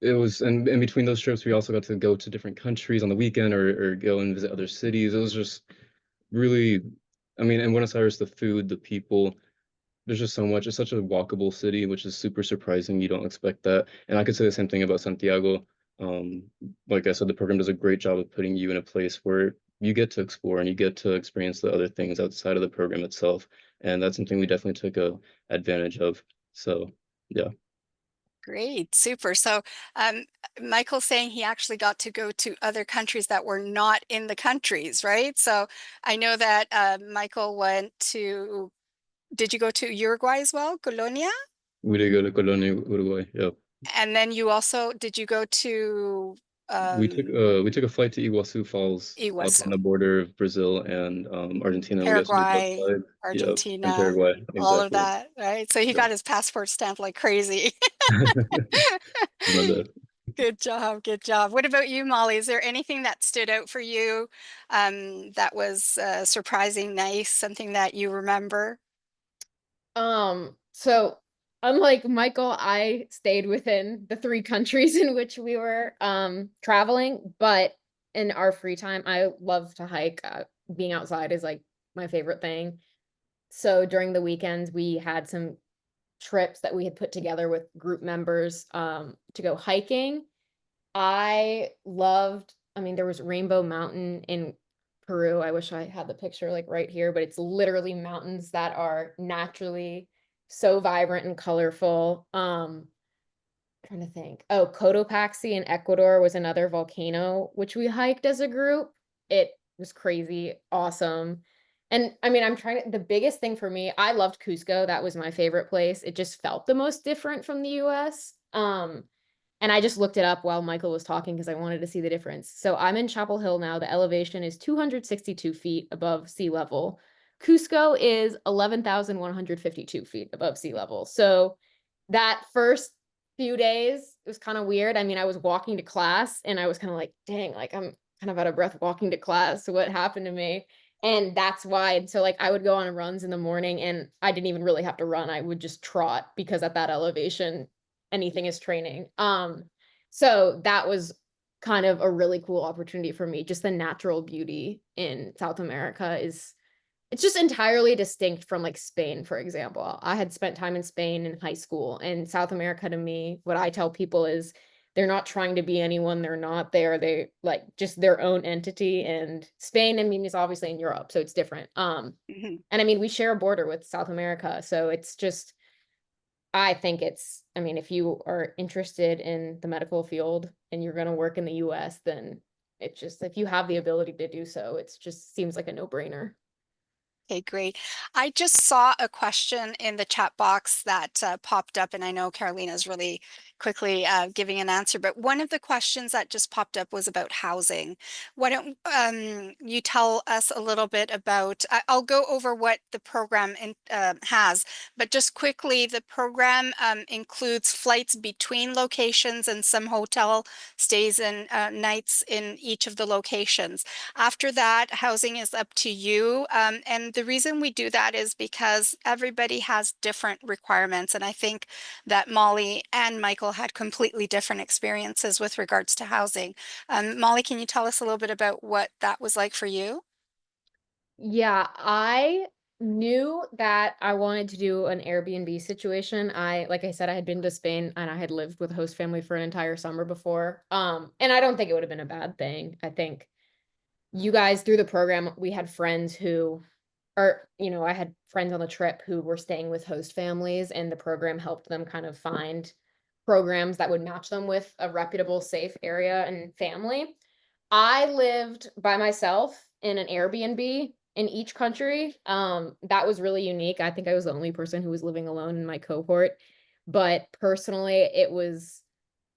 it was, and in between those trips, we also got to go to different countries on the weekend or go and visit other cities. It was just really, I mean, in Buenos Aires, the food, the people, there's just so much. It's such a walkable city, which is super surprising. You don't expect that. And I could say the same thing about Santiago. Um, like I said, the program does a great job of putting you in a place where you get to explore and you get to experience the other things outside of the program itself. And that's something we definitely took advantage of. So, yeah. Great, super. So, um, Michael's saying he actually got to go to other countries that were not in the countries, right? So, I know that Michael went to, did you go to Uruguay as well, Colonia? We did go to Colonia, Uruguay. Yep. And then you also, did you go to We took a flight to Iguazu Falls up on Iguazu, the border of Brazil and Argentina. We got to do both Paraguay, sides. Yep. And Argentina, Paraguay, all of exactly. that, right? So he Yep. got his passport stamped like crazy. My bad. Good job, good job. What about you, Molly? Is there anything that stood out for you that was surprising, nice, something that you remember? So unlike Michael, I stayed within the three countries in which we were traveling, but in our free time, I love to hike. Being outside is like my favorite thing. So during the weekends, we had some trips that we had put together with group members to go hiking. I loved, I mean, there was Rainbow Mountain in Peru. I wish I had the picture like right here, but it's literally mountains that are naturally so vibrant and colorful. Trying to think. Oh, Cotopaxi in Ecuador was another volcano which we hiked as a group. It was crazy, awesome. And I mean, I'm trying to, the biggest thing for me, I loved Cusco. That was my favorite place. It just felt the most different from the US. And I just looked it up while Michael was talking because I wanted to see the difference. So I'm in Chapel Hill now. The elevation is 262 feet above sea level. Cusco is 11,152 feet above sea level. So that first few days, it was kind of weird. I mean, I was walking to class and I was kind of like, dang, like I'm kind of out of breath walking to class. So what happened to me? And that's why. So like I would go on runs in the morning and I didn't even really have to run. I would just trot because at that elevation, anything is training. So that was kind of a really cool opportunity for me. Just the natural beauty in South America is it's just entirely distinct from like Spain, for example. I had spent time in Spain in high school, and South America to me, what I tell people is they're not trying to be anyone, they're not there, they like just their own entity. And Spain, I mean, is obviously in Europe, so it's different. Mhm. And I mean, we share a border with South America, so it's just I think it's, I mean, if you are interested in the medical field and you're going to work in the US, then it just, if you have the ability to do so, it's just seems like a no-brainer. Okay, great. I just saw a question in the chat box that popped up, and I know Carolina's really quickly giving an answer, but one of the questions that just popped up was about housing. Why don't you tell us a little bit about, I'll go over what the program has, but just quickly, the program includes flights between locations and some hotel stays and nights in each of the locations. After that, housing is up to you. And the reason we do that is because everybody has different requirements. And I think that Molly and Michael had completely different experiences with regards to housing. Molly, can you tell us a little bit about what that was like for you? Yeah, I knew that I wanted to do an Airbnb situation. Like I said, I had been to Spain and I had lived with a host family for an entire summer before. And I don't think it would have been a bad thing. I think you guys through the program, we had friends who or, I had friends on the trip who were staying with host families, and the program helped them kind of find programs that would match them with a reputable, safe area and family. I lived by myself in an Airbnb. in each country. That was really unique. I think I was the only person who was living alone in my cohort. But personally, it was,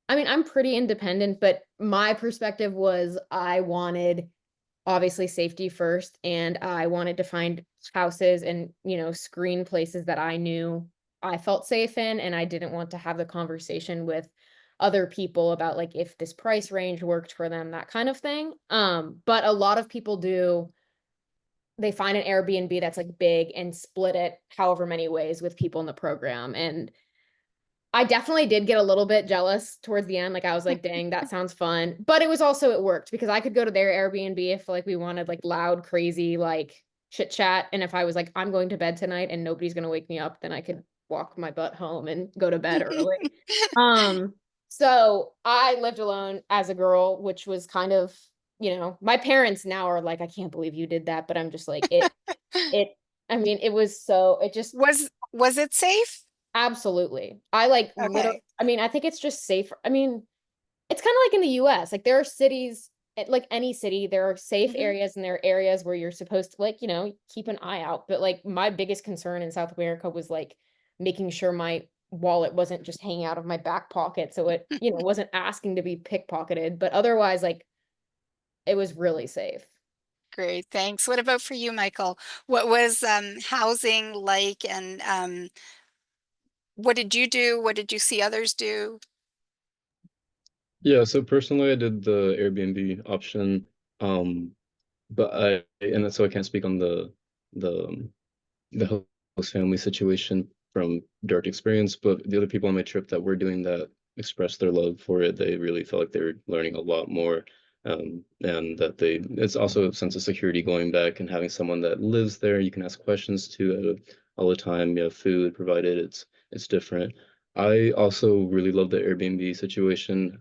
I mean, I'm pretty independent, but my perspective was I wanted obviously safety first, and I wanted to find houses and, screen places that I knew I felt safe in, and I didn't want to have the conversation with other people about like if this price range worked for them, that kind of thing. But a lot of people do, they find an Airbnb that's like big and split it however many ways with people in the program. And I definitely did get a little bit jealous towards the end. Like I was like, dang, that sounds fun. But it was also, it worked because I could go to their Airbnb if like we wanted like loud, crazy, like chit chat. And if I was like, I'm going to bed tonight and nobody's gonna wake me up, then I could walk my butt home and go to bed early. Um, so I lived alone as a girl, which was kind of, my parents now are like, I can't believe you did that. But I'm just like, it, I mean, it was so, it just, Was it safe? absolutely. I like literally, Okay. I mean, I think it's just safer. I mean, it's kind of like in the US. Like there are cities, like any city, there are safe Mhm. areas and there are areas where you're supposed to like, keep an eye out. But like my biggest concern in South America was like making sure my wallet wasn't just hanging out of my back pocket. So it, wasn't asking to be pickpocketed. But otherwise, like it was really safe. Great, thanks. What about for you, Michael? What was housing like, and what did you do? What did you see others do? Yeah, so personally, I did the Airbnb option, um, but so I can't speak on the the host family situation from direct experience, but the other people on my trip that were doing that expressed their love for it. They really felt like they were learning a lot more. And that it's also a sense of security going back and having someone that lives there you can ask questions to all the time. You have food provided. It's different. I also really love the Airbnb situation.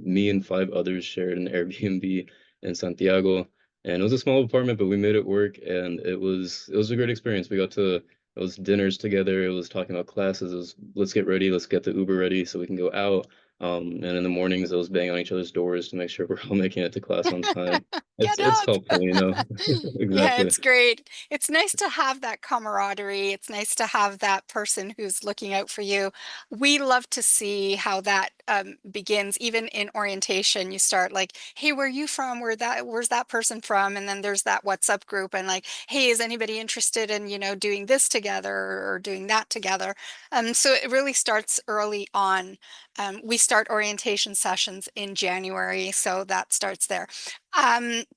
Me and five others shared an Airbnb in Santiago, and it was a small apartment, but we made it work, and it was a great experience. We got to it was dinners together. It was talking about classes. It was let's get ready, let's get the Uber ready so we can go out. And in the mornings, it was banging on each other's doors to make sure we're all making it to class on time. Get It's out. helpful, you know. Yeah, Exactly. it's great. It's nice to have that camaraderie. It's nice to have that person who's looking out for you. We love to see how that begins, even in orientation. You start like, hey, where are you from? Where's that person from? And then there's that WhatsApp group and like, hey, is anybody interested in, doing this together or doing that together? So it really starts early on. We start orientation sessions in January, so that starts there.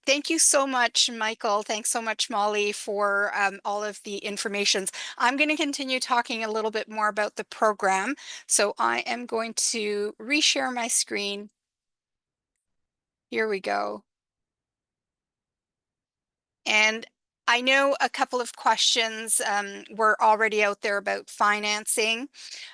Thank you so much, Michael. Thanks so much, Molly, for all of the informations. I'm going to continue talking a little bit more about the program. So I am going to reshare my screen. Here we go. And I know a couple of questions were already out there about financing.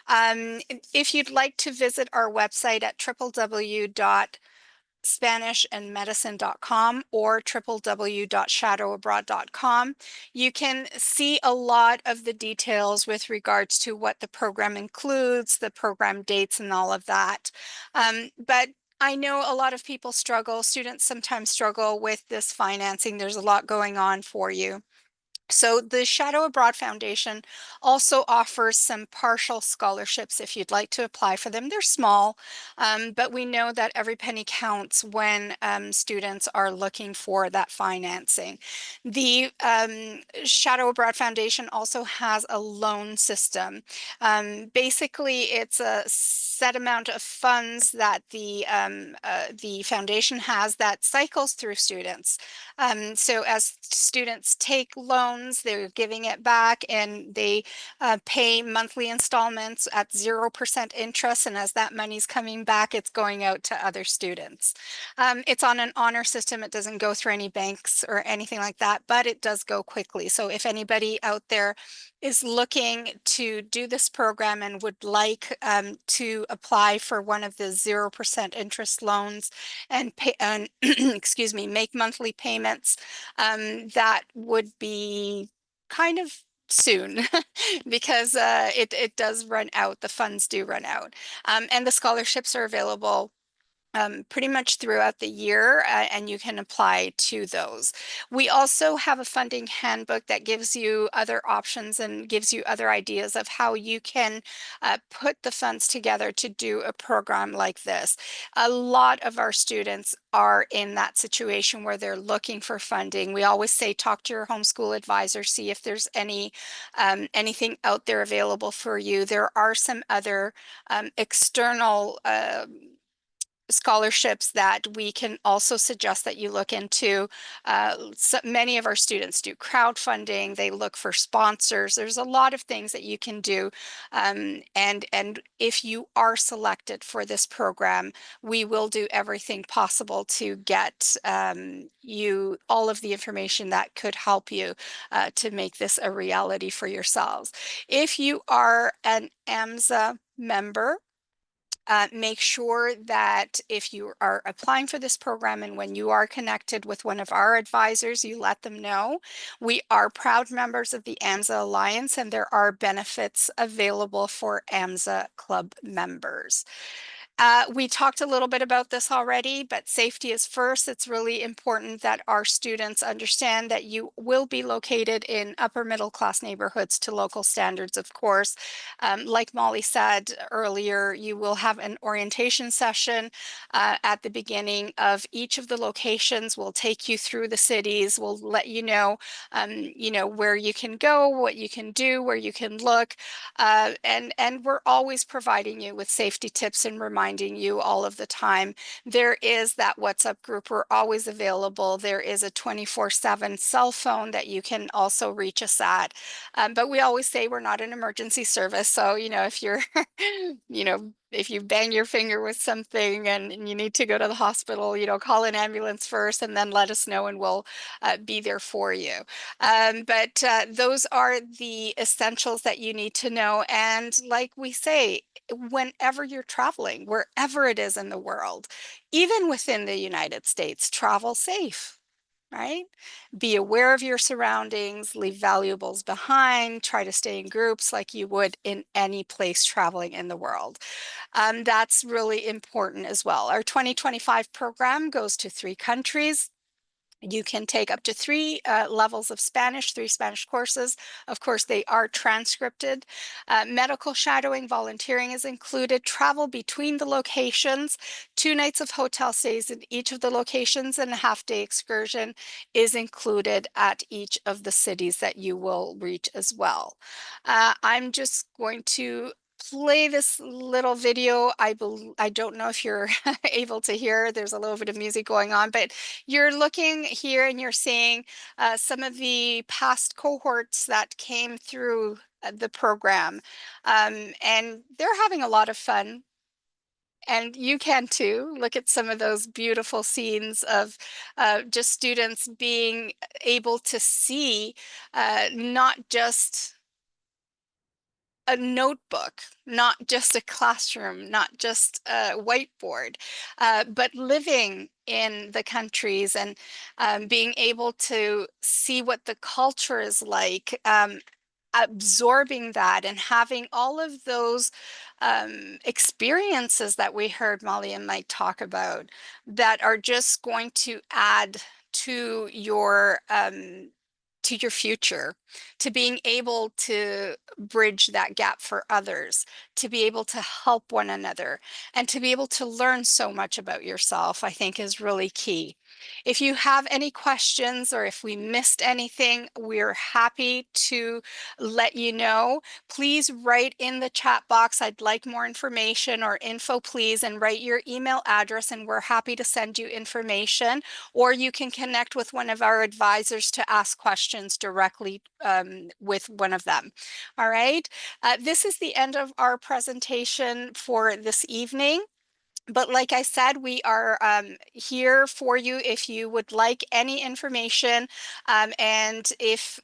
If you'd like to visit our website at www.spanishandmedicine.com or www.shadowabroad.com. You can see a lot of the details with regards to what the program includes, the program dates, and all of that. But I know a lot of people struggle, students sometimes struggle with this financing. There's a lot going on for you. So the Shadow Abroad Foundation also offers some partial scholarships if you'd like to apply for them. They're small, but we know that every penny counts when students are looking for that financing. The Shadow Abroad Foundation also has a loan system. Basically, it's a set amount of funds that the foundation has that cycles through students. So as students take loans, they're giving it back and they pay monthly installments at 0% interest. And as that money's coming back, it's going out to other students. It's on an honor system. It doesn't go through any banks or anything like that, but it does go quickly. So if anybody out there is looking to do this program and would like to apply for one of the 0% interest loans and pay, excuse me, make monthly payments, that would be kind of soon because it does run out. The funds do run out. And the scholarships are available pretty much throughout the year, and you can apply to those. We also have a funding handbook that gives you other options and gives you other ideas of how you can put the funds together to do a program like this. A lot of our students are in that situation where they're looking for funding. We always say talk to your homeschool advisor, see if there's anything out there available for you. There are some other external scholarships that we can also suggest that you look into. So many of our students do crowdfunding. They look for sponsors. There's a lot of things that you can do. And if you are selected for this program, we will do everything possible to get you all of the information that could help you to make this a reality for yourselves. If you are an AMSA member, make sure that if you are applying for this program and when you are connected with one of our advisors, you let them know. We are proud members of the AMSA Alliance, and there are benefits available for AMSA Club members. We talked a little bit about this already, but safety is first. It's really important that our students understand that you will be located in upper middle class neighborhoods to local standards, of course. Like Molly said earlier, you will have an orientation session at the beginning of each of the locations. We'll take you through the cities. We'll let you know, where you can go, what you can do, where you can look. And we're always providing you with safety tips and reminding you all of the time. There is that WhatsApp group. We're always available. There is a 24/7 cell phone that you can also reach us at. But we always say we're not an emergency service. So, you know, if you're, you know, if you bang your finger with something and you need to go to the hospital, you know, call an ambulance first and then let us know and we'll be there for you. But those are the essentials that you need to know. And like we say, whenever you're traveling, wherever it is in the world, even within the United States, travel safe. Right? Be aware of your surroundings, leave valuables behind, try to stay in groups like you would in any place traveling in the world. That's really important as well. Our 2025 program goes to 3 countries. You can take up to 3 levels of Spanish, 3 Spanish courses. Of course, they are transcripted. Medical shadowing, volunteering is included. Travel between the locations, 2 nights of hotel stays in each of the locations, and a half-day excursion is included at each of the cities that you will reach as well. I'm just going to play this little video. I don't know if you're able to hear. There's a little bit of music going on, but you're looking here and you're seeing some of the past cohorts that came through the program. And they're having a lot of fun. And you can too. Look at some of those beautiful scenes of just students being able to see not just a notebook, not just a classroom, not just a whiteboard, but living in the countries and being able to see what the culture is like, absorbing that and having all of those experiences that we heard Molly and Mike talk about that are just going to add to your future, to being able to bridge that gap for others, to be able to help one another, and to be able to learn so much about yourself, I think is really key. If you have any questions or if we missed anything, we're happy to let you know. Please write in the chat box, I'd like more information or info, please, and write your email address, and we're happy to send you information. Or you can connect with one of our advisors to ask questions directly with one of them. All right. This is the end of our presentation for this evening. But like I said, we are here for you if you would like any information. And if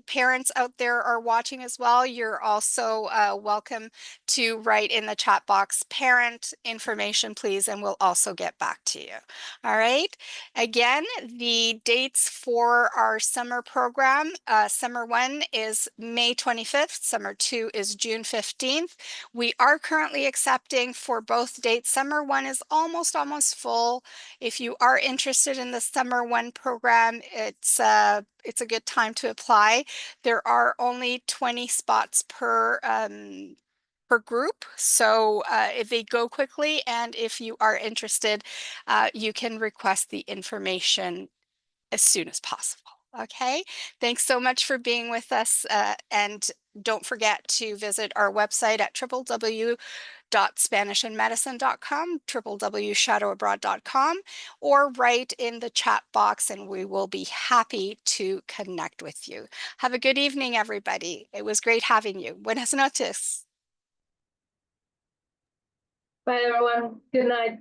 parents out there are watching as well, you're also welcome to write in the chat box, parent information, please, and we'll also get back to you. All right. Again, the dates for our summer program, summer 1 is May 25th, summer 2 is June 15th. We are currently accepting for both dates. Summer 1 is almost full. If you are interested in the summer 1 program, it's a good time to apply. There are only 20 spots per group. So if they go quickly, and if you are interested, you can request the information as soon as possible. Okay, thanks so much for being with us. And don't forget to visit our website at www.spanishandmedicine.com, www.shadowabroad.com, or write in the chat box and we will be happy to connect with you. Have a good evening, everybody. It was great having you. Buenas noches. Bye, everyone. Good night.